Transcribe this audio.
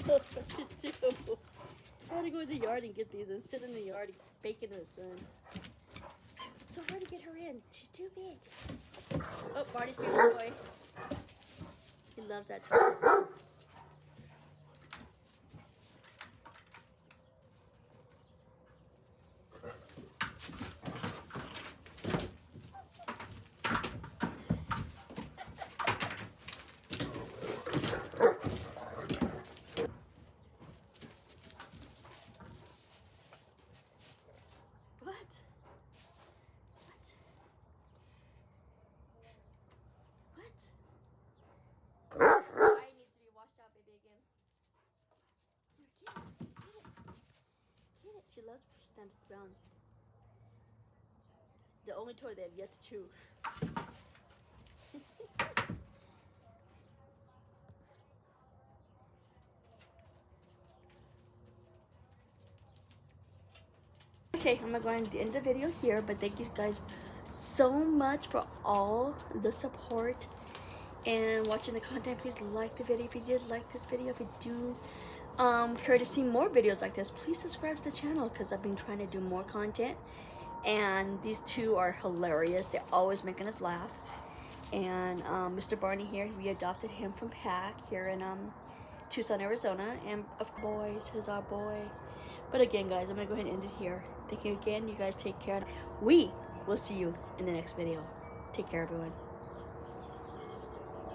know what to do. I had to go in the yard and get these and sit in the yard and bake in the sun. It's so hard to get her in. She's too big. Oh, Barney's favorite toy. He loves that toy. What? What? Eye needs to be washed out, baby, again. Here, get it. Get it. She loves pushing down to the ground. The only toy they have yet to chew. Okay, I'm going to end the video here, but thank you guys so much for all the support and watching the content. Please like the video if you did like this video. If you do care to see more videos like this, please subscribe to the channel because I've been trying to do more content, and these two are hilarious. They're always making us laugh. And Mr. Barney here, we adopted him from PAC here in Tucson, Arizona, and of course, he's our boy. But again, guys, I'm gonna go ahead and end it here. Thank you again. You guys take care. We will see you in the next video. Take care, everyone.